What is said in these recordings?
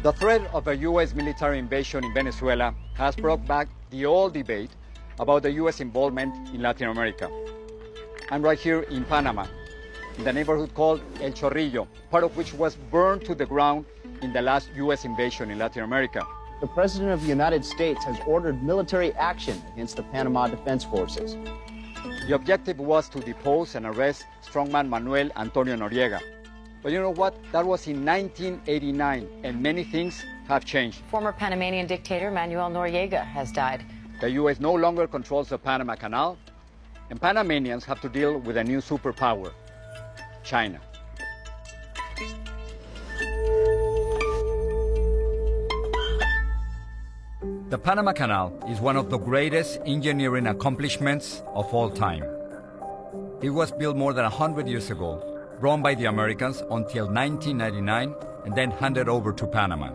The threat of a U.S. military invasion in Venezuela has brought back the old debate about the U.S. involvement in Latin America. I'm right here in Panama, in the neighborhood called El Chorrillo, part of which was burned to the ground in the last U.S. invasion in Latin America. The President of the United States has ordered military action against the Panama Defense Forces. The objective was to depose and arrest strongman Manuel Antonio Noriega. But you know what? That was in 1989, and many things have changed. Former Panamanian dictator Manuel Noriega has died. The U.S. no longer controls the Panama Canal, and Panamanians have to deal with a new superpower, China. The Panama Canal is one of the greatest engineering accomplishments of all time. It was built more than 100 years ago, run by the Americans until 1999, and then handed over to Panama.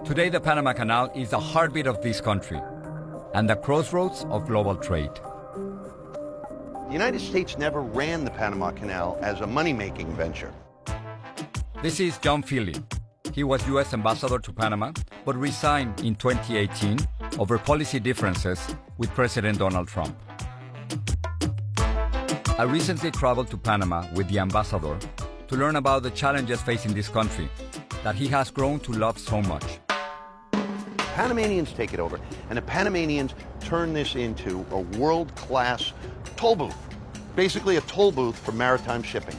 Today, the Panama Canal is the heartbeat of this country and the crossroads of global trade. The United States never ran the Panama Canal as a money-making venture. This is John Philly. He was U.S. ambassador to Panama, but resigned in 2018 over policy differences with President Donald Trump. I recently traveled to Panama with the ambassador to learn about the challenges facing this country that he has grown to love so much. Panamanians take it over, and the Panamanians turn this into a world-class toll booth, basically a toll booth for maritime shipping.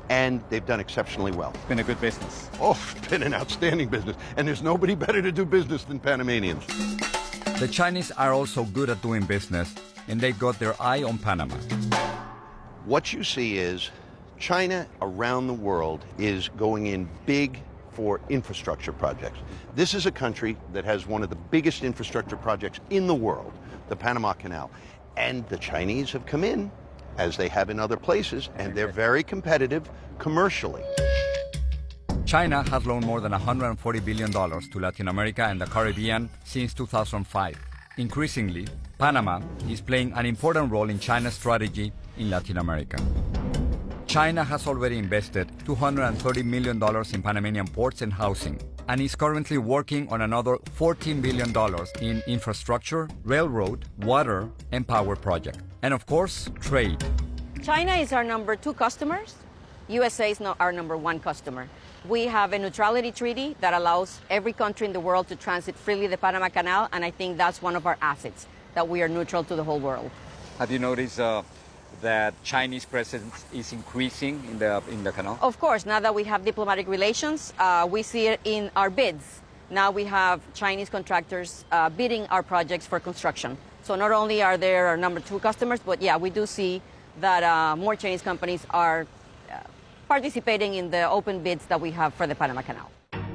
And they've done exceptionally well. It's been a good business. Oh, it's been an outstanding business, and there's nobody better to do business than Panamanians. The Chinese are also good at doing business, and they got their eye on Panama. What you see is China around the world is going in big for infrastructure projects. This is a country that has one of the biggest infrastructure projects in the world, the Panama Canal. And the Chinese have come in, as they have in other places, and they're very competitive commercially. China has loaned more than $140 billion to Latin America and the Caribbean since 2005. Increasingly, Panama is playing an important role in China's strategy in Latin America. China has already invested $230 million in Panamanian ports and housing, and is currently working on another $14 billion in infrastructure, railroad, water, and power projects. And of course, trade. China is our number 2 customer. USA is our number 1 customer. We have a neutrality treaty that allows every country in the world to transit freely the Panama Canal, and I think that's one of our assets, that we are neutral to the whole world. Have you noticed that Chinese presence is increasing in the canal? Of course, now that we have diplomatic relations, we see it in our bids. Now we have Chinese contractors bidding our projects for construction. So not only are they our number 2 customers, but yeah, we do see that more Chinese companies are participating in the open bids that we have for the Panama Canal.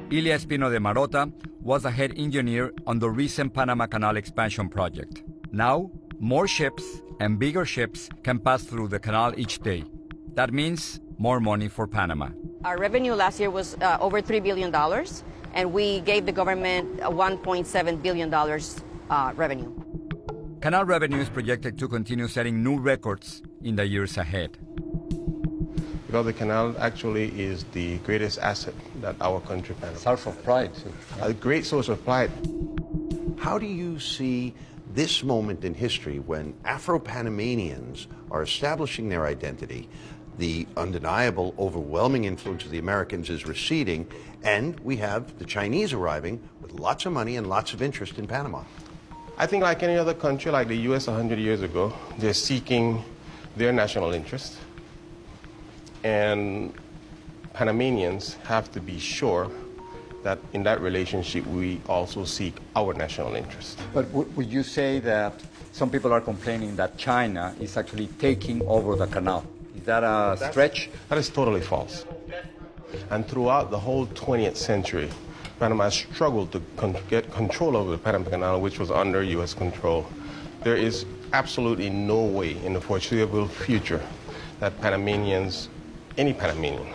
Ilia de Marotta was a head engineer on the recent Panama Canal expansion project. Now, more ships and bigger ships can pass through the canal each day. That means more money for Panama. Our revenue last year was over $3 billion, and we gave the government $1.7 billion revenue. Canal revenue is projected to continue setting new records in the years ahead. Because the canal actually is the greatest asset that our country can have. Source of pride. A great source of pride. How do you see this moment in history when Afro-Panamanians are establishing their identity, the undeniable, overwhelming influence of the Americans is receding, and we have the Chinese arriving with lots of money and lots of interest in Panama? I think like any other country, like the U.S. 100 years ago, they're seeking their national interest. And Panamanians have to be sure that in that relationship we also seek our national interest. But would you say that some people are complaining that China is actually taking over the canal? Is that a stretch? That is totally false. And throughout the whole 20th century, Panama struggled to get control over the Panama Canal, which was under U.S. control. There is absolutely no way in the foreseeable future that Panamanians, any Panamanian,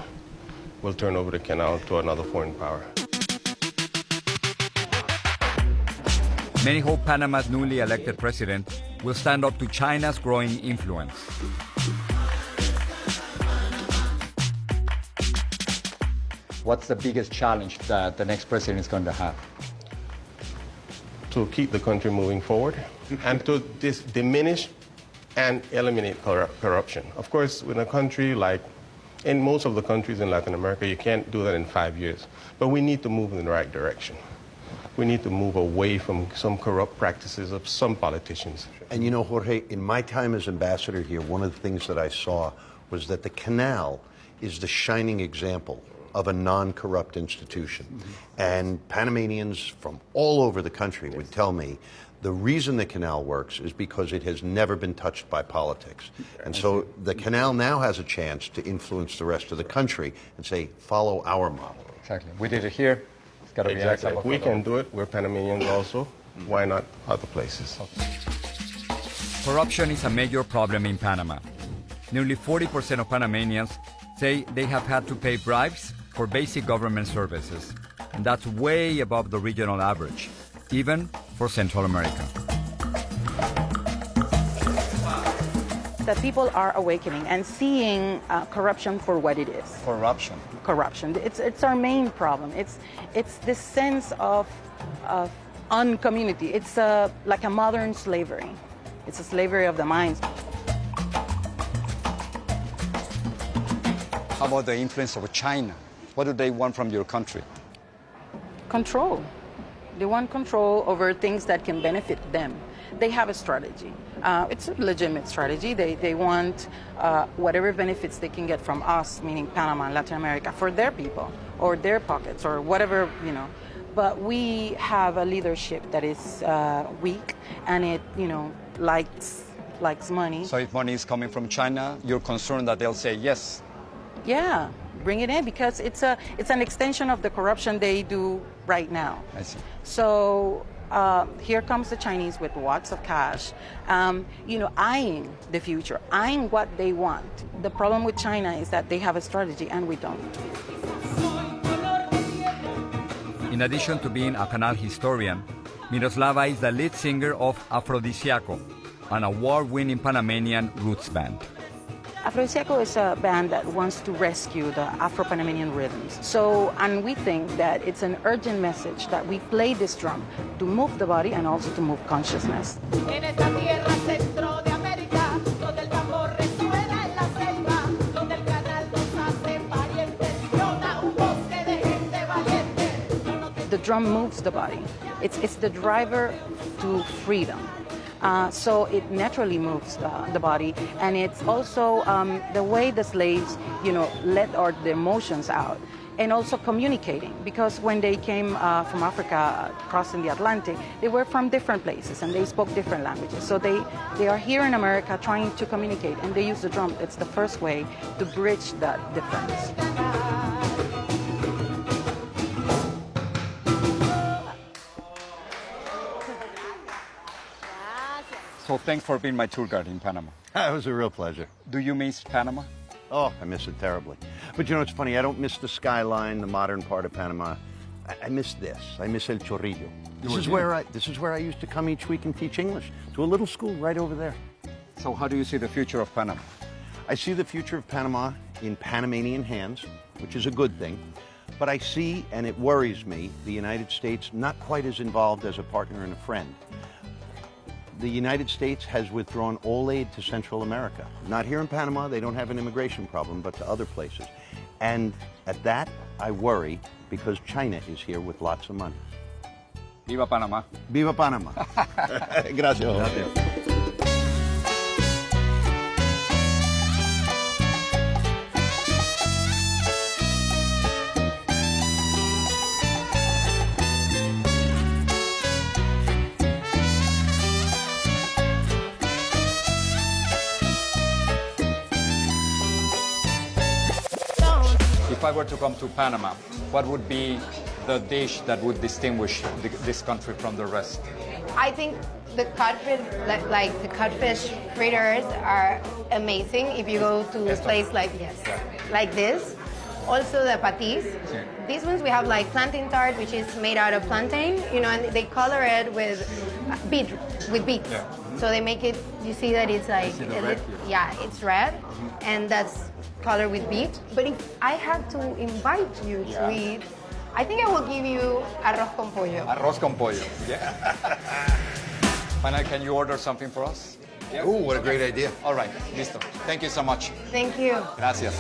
will turn over the canal to another foreign power. Many hope Panama's newly elected president will stand up to China's growing influence. What's the biggest challenge that the next president is going to have? To keep the country moving forward and to diminish and eliminate corruption. Of course, in a country like in most of the countries in Latin America, you can't do that in 5 years. But we need to move in the right direction. We need to move away from some corrupt practices of some politicians. And you know, Jorge, in my time as ambassador here, one of the things that I saw was that the Canal is the shining example of a non-corrupt institution. And Panamanians from all over the country would tell me the reason the Canal works is because it has never been touched by politics. And so the Canal now has a chance to influence the rest of the country and say, follow our model. Exactly. We did it here. It's got to be an Exactly. example. If we can do it, we're Panamanians also. Why not other places? Corruption is a major problem in Panama. Nearly 40% of Panamanians say they have had to pay bribes for basic government services. And that's way above the regional average, even for Central America. That people are awakening and seeing corruption for what it is. Corruption. It's our main problem. It's this sense of uncommunity. It's like a modern slavery. It's a slavery of the minds. How about the influence of China? What do they want from your country? Control. They want control over things that can benefit them. They have a strategy. It's a legitimate strategy. They want whatever benefits they can get from us, meaning Panama and Latin America, for their people or their pockets or whatever, you know. But we have a leadership that is weak and it, you know, likes money. So if money is coming from China, you're concerned that they'll say yes? Yeah, bring it in because it's an extension of the corruption they do right now. I see. So here comes the Chinese with lots of cash, you know, eyeing the future, eyeing what they want. The problem with China is that they have a strategy and we don't. In addition to being a Canal historian, Miroslava is the lead singer of Afrodisiaco, an award-winning Panamanian roots band. Afrodisiaco is a band that wants to rescue the Afro-Panamanian rhythms. So, and we think that it's an urgent message that we play this drum to move the body and also to move consciousness. The drum moves the body. It's the driver to freedom. So it naturally moves the body, and it's also the way the slaves, you know, let their emotions out, and also communicating. Because when they came from Africa, crossing the Atlantic, they were from different places and they spoke different languages. So they are here in America trying to communicate, and they use the drum. It's the first way to bridge that difference. So thanks for being my tour guide in Panama. It was a real pleasure. Do you miss Panama? Oh, I miss it terribly. But you know, it's funny, I don't miss the skyline, the modern part of Panama. I miss this. I miss El Chorrillo. This is where I used to come each week and teach English, to a little school right over there. So how do you see the future of Panama? I see the future of Panama in Panamanian hands, which is a good thing. But I see, and it worries me, the United States not quite as involved as a partner and a friend. The United States has withdrawn all aid to Central America. Not here in Panama, they don't have an immigration problem, but to other places. And at that, I worry because China is here with lots of money. Viva Panama. Viva Panama. Gracias. Gracias. If I were to come to Panama, what would be the dish that would distinguish this country from the rest? I think the codfish, like the codfish fritters, are amazing. If you go to a place like this, also the patis. These ones we have like plantain tart, which is made out of plantain, you know, and they color it with beets. Yeah. So they make it. You see that it's like, yeah, it's red, and that's colored with beets. But if I had to invite you to eat, I think I will give you arroz con pollo. Arroz con pollo. Yeah. Pana, can you order something for us? Ooh, what a great idea. All right, listo. Thank you so much. Thank you. Gracias.